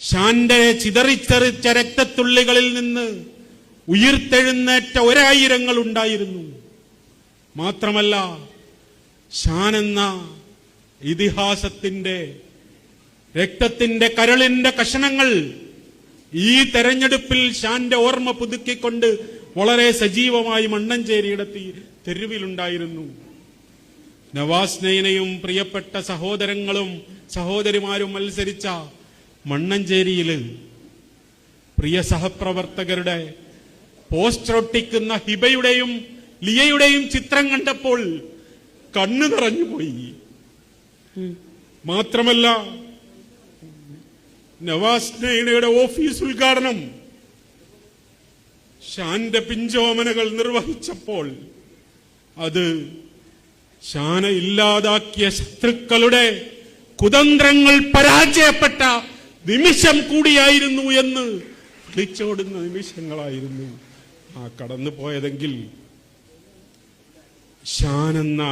ഷാന്റെ ചിതറിച്ചെറിച്ച രക്തത്തുള്ളികളിൽ നിന്ന് ഉയിർത്തെഴുന്നേറ്റ 1000 ഉണ്ടായിരുന്നു. മാത്രമല്ല, ഷാൻ എന്ന ഇതിഹാസത്തിന്റെ രക്തത്തിന്റെ കരളിന്റെ കഷണങ്ങൾ ഈ തെരഞ്ഞെടുപ്പിൽ ഷാന്റെ ഓർമ്മ പുതുക്കിക്കൊണ്ട് വളരെ സജീവമായി മണ്ണഞ്ചേരിയുടെ തെരുവിലുണ്ടായിരുന്നു. നവാസ് നൈനയും പ്രിയപ്പെട്ട സഹോദരങ്ങളും സഹോദരിമാരും മത്സരിച്ച മണ്ണഞ്ചേരിയിൽ പ്രിയ സഹപ്രവർത്തകരുടെ പോസ്റ്റർ ഒട്ടിക്കുന്ന ഹിബയുടെയും ലിയയുടെയും ചിത്രം കണ്ടപ്പോൾ കണ്ണു നിറഞ്ഞുപോയി. മാത്രമല്ല, നവാസ് നൈനയുടെ ഓഫീസ് ഉദ്ഘാടനം ഷാന്റെ പിഞ്ചോമനകൾ നിർവഹിച്ചപ്പോൾ അത് ഷാന ഇല്ലാതാക്കിയ ശത്രുക്കളുടെ കുതന്ത്രങ്ങൾ പരാജയപ്പെട്ട നിമിഷം കൂടിയായിരുന്നു എന്ന് വിളിച്ചോടുന്ന നിമിഷങ്ങളായിരുന്നു ആ കടന്നുപോയതെങ്കിൽ, ഷാൻ എന്ന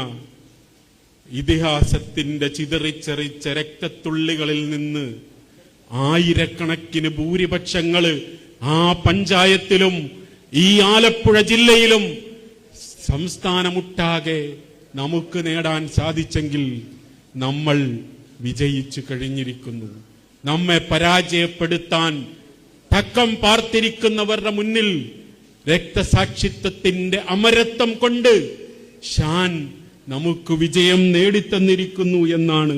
ഇതിഹാസത്തിന്റെ ചിതറിച്ചെറിച്ച രക്തത്തുള്ളികളിൽ നിന്ന് ആയിരക്കണക്കിന് ഭൂരിപക്ഷങ്ങള് ആ പഞ്ചായത്തിലും ഈ ആലപ്പുഴ ജില്ലയിലും സംസ്ഥാനമൊട്ടാകെ നമുക്ക് നേടാൻ സാധിച്ചെങ്കിൽ നമ്മൾ വിജയിച്ചു കഴിഞ്ഞിരിക്കുന്നു. നമ്മെ പരാജയപ്പെടുത്താൻ തക്കം പാർത്തിരിക്കുന്നവരുടെ മുന്നിൽ രക്തസാക്ഷിത്വത്തിന്റെ അമരത്വം കൊണ്ട് ഷാൻ നമുക്ക് വിജയം നേടിത്തന്നിരിക്കുന്നു എന്നാണ്